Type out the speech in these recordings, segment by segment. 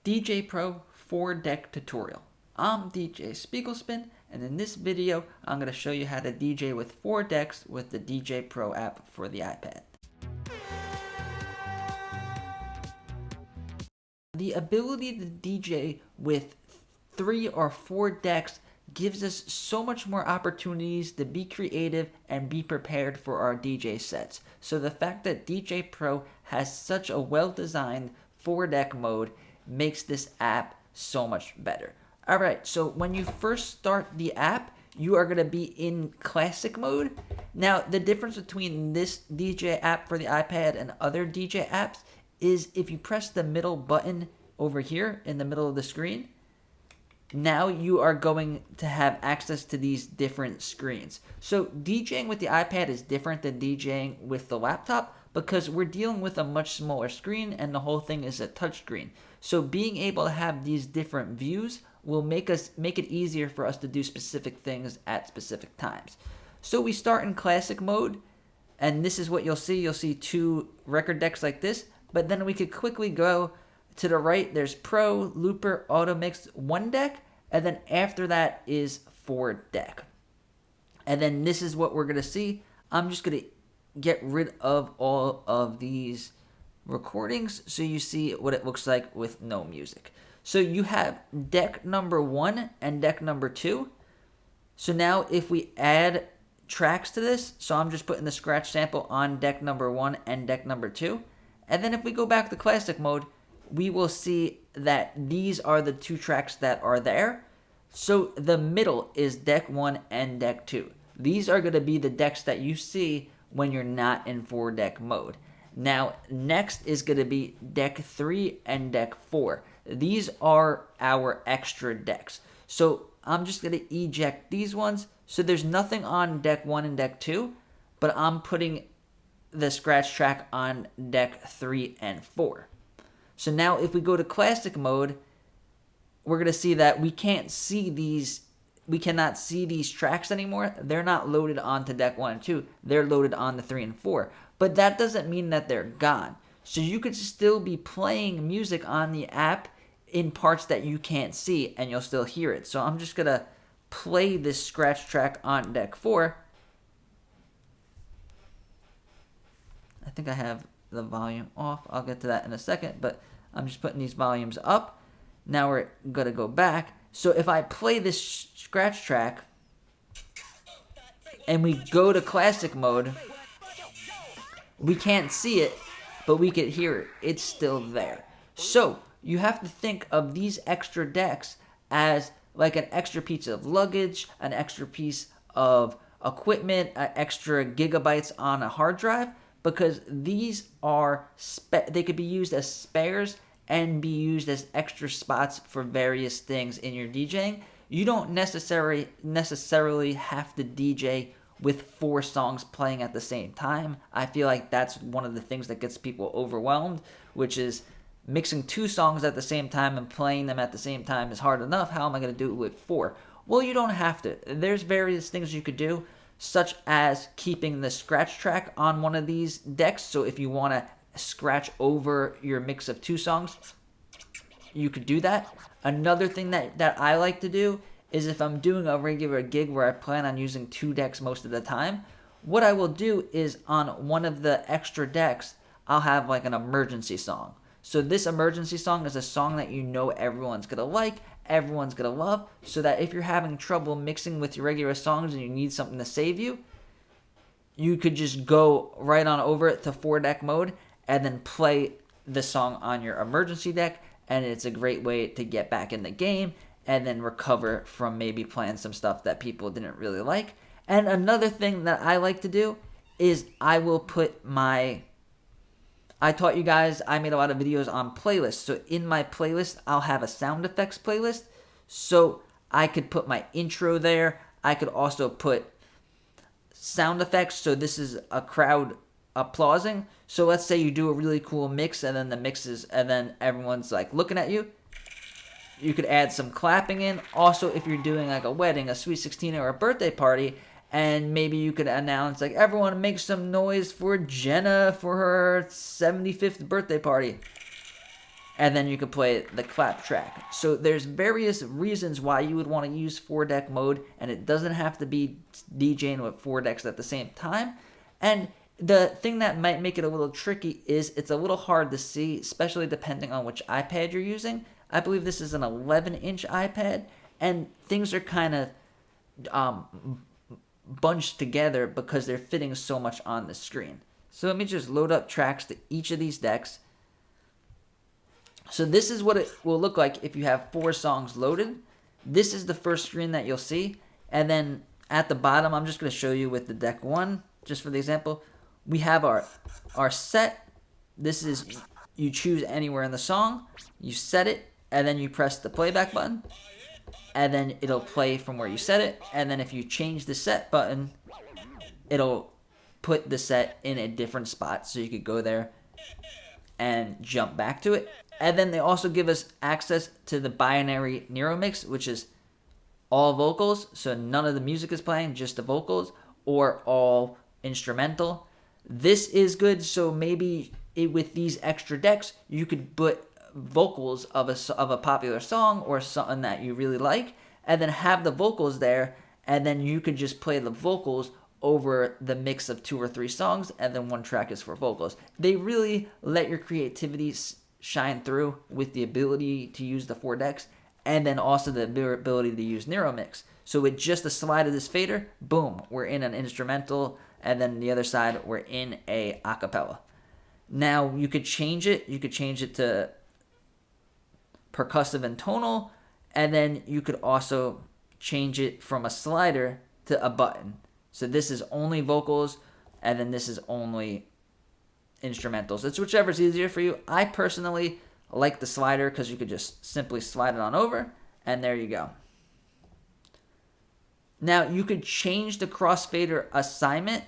DJ Pro 4-deck tutorial. I'm DJ Spiegel Spin, and in this video I'm going to show you how to DJ with 4 decks with the DJ Pro app for the iPad. The ability to DJ with 3 or 4 decks gives us so much more opportunities to be creative and be prepared for our DJ sets. So the fact that DJ Pro has such a well-designed 4-deck mode makes this app so much better. Alright, so when you first start the app, you are going to be in classic mode. Now, the difference between this DJ app for the iPad and other DJ apps is if you press the middle button over here in the middle of the screen, now you are going to have access to these different screens. So DJing with the iPad is different than DJing with the laptop because we're dealing with a much smaller screen and the whole thing is a touch screen. So being able to have these different views will make it easier for us to do specific things at specific times. So we start in classic mode, and this is what you'll see. You'll see 2 record decks like this, but then we could quickly go to the right. There's Pro, Looper, Auto Mix, 1 deck, and then after that is 4 deck. And then this is what we're going to see. I'm just going to get rid of all of these recordings so you see what it looks like with no music. So you have deck number 1 and deck number 2. So now if we add tracks to this, so I'm just putting the scratch sample on deck number 1 and deck number 2. And then if we go back to classic mode, we will see that these are the 2 tracks that are there. So the middle is deck 1 and deck 2. These are going to be the decks that you see when you're not in 4-deck mode. Now, next is going to be deck 3 and deck 4. These are our extra decks. So I'm just going to eject these ones. So there's nothing on deck 1 and deck 2, but I'm putting the scratch track on deck 3 and 4. So now if we go to classic mode, we're going to see that we cannot see these tracks anymore. They're not loaded onto deck 1 and 2. They're loaded on the 3 and 4. But that doesn't mean that they're gone. So you could still be playing music on the app in parts that you can't see, and you'll still hear it. So I'm just going to play this scratch track on deck 4. I think I have the volume off. I'll get to that in a second, but I'm just putting these volumes up. Now we're going to go back. So if I play this scratch track and we go to classic mode, we can't see it, but we can hear it. It's still there. So you have to think of these extra decks as like an extra piece of luggage, an extra piece of equipment, extra gigabytes on a hard drive, because these are they could be used as spares and be used as extra spots for various things in your DJing. You don't necessarily have to DJ with 4 songs playing at the same time. I feel like that's one of the things that gets people overwhelmed, which is mixing 2 songs at the same time and playing them at the same time is hard enough. How am I going to do it with 4? Well, you don't have to. There's various things you could do, such as keeping the scratch track on one of these decks. So if you want to scratch over your mix of 2 songs, you could do that. Another thing that I like to do is if I'm doing a regular gig where I plan on using 2 decks most of the time, what I will do is on one of the extra decks, I'll have like an emergency song. So this emergency song is a song that you know everyone's going to like, everyone's going to love, so that if you're having trouble mixing with your regular songs and you need something to save you, you could just go right on over it to 4-deck mode and then play the song on your emergency deck, and it's a great way to get back in the game and then recover from maybe playing some stuff that people didn't really like. And another thing that I like to do is I will put I taught you guys, I made a lot of videos on playlists. So in my playlist, I'll have a sound effects playlist. So I could put my intro there. I could also put sound effects. So this is a crowd applauding. So let's say you do a really cool mix and then everyone's like looking at you. You could add some clapping in. Also, if you're doing like a wedding, a sweet 16 or a birthday party, and maybe you could announce, like, everyone make some noise for Jenna for her 75th birthday party. and then you can play the clap track. So there's various reasons why you would want to use 4-deck mode, and it doesn't have to be DJing with 4 decks at the same time. And the thing that might make it a little tricky is it's a little hard to see, especially depending on which iPad you're using. I believe this is an 11-inch iPad, and things are kind of bunched together because they're fitting so much on the screen. So let me just load up tracks to each of these decks. So this is what it will look like if you have 4 songs loaded. This is the first screen that you'll see. And then at the bottom, I'm just going to show you with the deck 1, just for the example. We have our set. This is, you choose anywhere in the song. You set it, and then you press the playback button. And then it'll play from where you set it. And then if you change the set button, it'll put the set in a different spot. So you could go there and jump back to it. And then they also give us access to the binary Nero mix, which is all vocals. So none of the music is playing, just the vocals, or all instrumental. This is good. So maybe with these extra decks, you could put vocals of a popular song or something that you really like, and then have the vocals there, and then you could just play the vocals over the mix of 2 or 3 songs, and then 1 track is for vocals. They really let your creativity shine through with the ability to use the 4 decks, and then also the ability to use Nero Mix. So with just the slide of this fader, boom, we're in an instrumental, and then the other side, we're in a acapella. Now, you could change it. You could change it to percussive and tonal, and then you could also change it from a slider to a button. So this is only vocals, and then this is only instrumentals. It's whichever's easier for you. I personally like the slider because you could just simply slide it on over, and there you go. Now, you could change the crossfader assignment.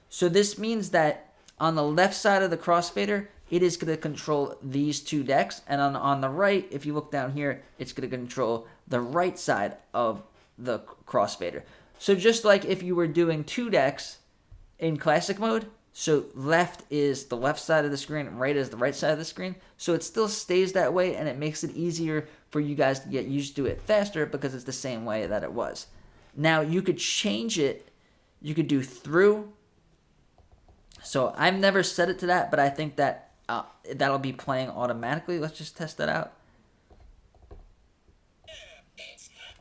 So this means that on the left side of the crossfader, it is going to control these 2 decks. And on the right, if you look down here, it's going to control the right side of the crossfader. So just like if you were doing 2 decks in classic mode, so left is the left side of the screen, right is the right side of the screen. So it still stays that way, and it makes it easier for you guys to get used to it faster because it's the same way that it was. Now, you could change it. You could do through. So I've never set it to that, but I think that that'll be playing automatically. Let's just test that out.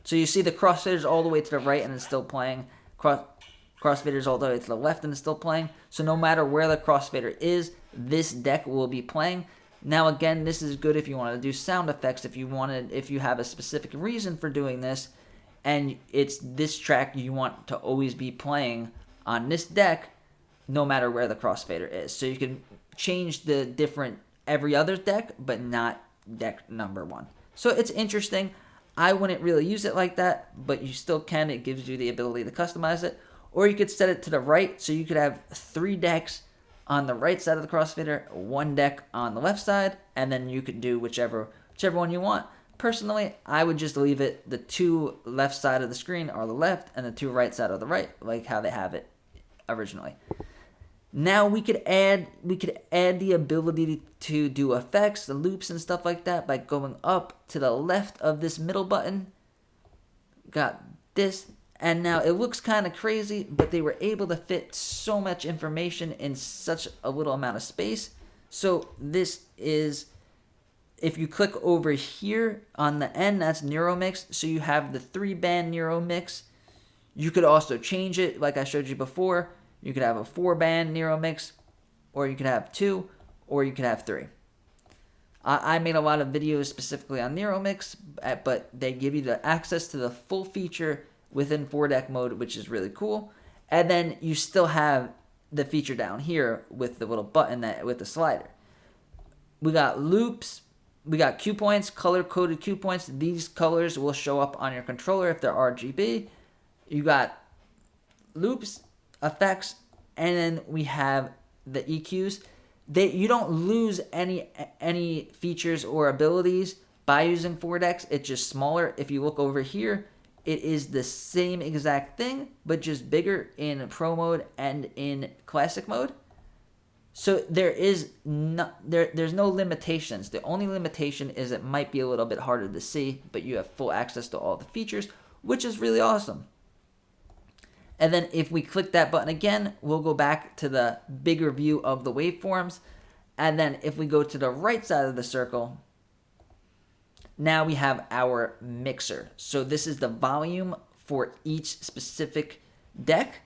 So you see the crossfader's all the way to the right and it's still playing. Crossfader's all the way to the left and it's still playing. So no matter where the crossfader is, this deck will be playing. Now again, this is good if you want to do sound effects, if you have a specific reason for doing this, and it's this track you want to always be playing on this deck, no matter where the crossfader is. So you can change the different every other deck, but not deck number 1. So it's interesting. I wouldn't really use it like that, but you still can. It gives you the ability to customize it. Or you could set it to the right, so you could have 3 decks on the right side of the crossfader, 1 deck on the left side, and then you could do whichever one you want. Personally, I would just leave it, the 2 left side of the screen are the left, and the 2 right side are the right, like how they have it originally. Now we could add the ability to do effects, the loops and stuff like that by going up to the left of this middle button. Got this, and now it looks kind of crazy, but they were able to fit so much information in such a little amount of space. So this is, if you click over here on the end, that's Nero Mix. So you have the 3-band Nero Mix. You could also change it, like I showed you before. You could have a 4-band Nero Mix, or you could have 2, or you could have 3. I made a lot of videos specifically on Nero Mix, but they give you the access to the full feature within 4-deck mode, which is really cool. And then you still have the feature down here with the little button with the slider. We got loops. We got cue points, color-coded cue points. These colors will show up on your controller if they're RGB. You got loops, effects, and then we have the EQs. You don't lose any features or abilities by using 4 decks. It's just smaller. If you look over here, it is the same exact thing, but just bigger in Pro mode and in Classic mode. So there's no limitations. The only limitation is it might be a little bit harder to see, but you have full access to all the features, which is really awesome. And then if we click that button again, we'll go back to the bigger view of the waveforms. And then if we go to the right side of the circle, now we have our mixer. So this is the volume for each specific deck.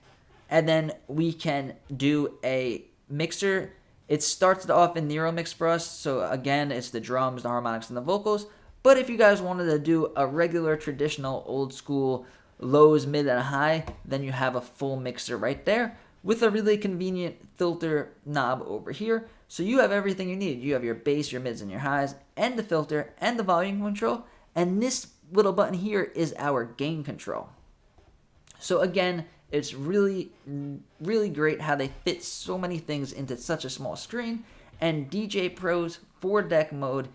And then we can do a mixer. It starts off in Nero mix for us. So again, it's the drums, the harmonics, and the vocals. But if you guys wanted to do a regular, traditional, old school, lows, mid, and high, then you have a full mixer right there with a really convenient filter knob over here. So you have everything you need. You have your bass, your mids, and your highs, and the filter, and the volume control. And this little button here is our gain control. So again, it's really, really great how they fit so many things into such a small screen. And DJ Pro's 4-deck mode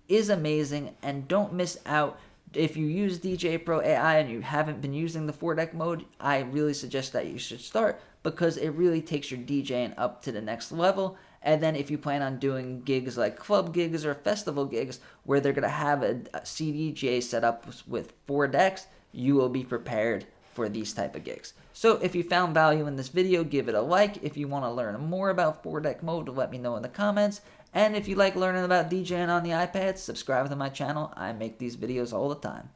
is amazing, and don't miss out. If you use DJ Pro AI and you haven't been using the 4-deck mode, I really suggest that you should start, because it really takes your DJing up to the next level. And then if you plan on doing gigs like club gigs or festival gigs where they're going to have a CDJ set up with 4 decks, you will be prepared for these type of gigs. So if you found value in this video, give it a like. If you want to learn more about 4-deck mode, let me know in the comments. And if you like learning about DJing on the iPad, subscribe to my channel. I make these videos all the time.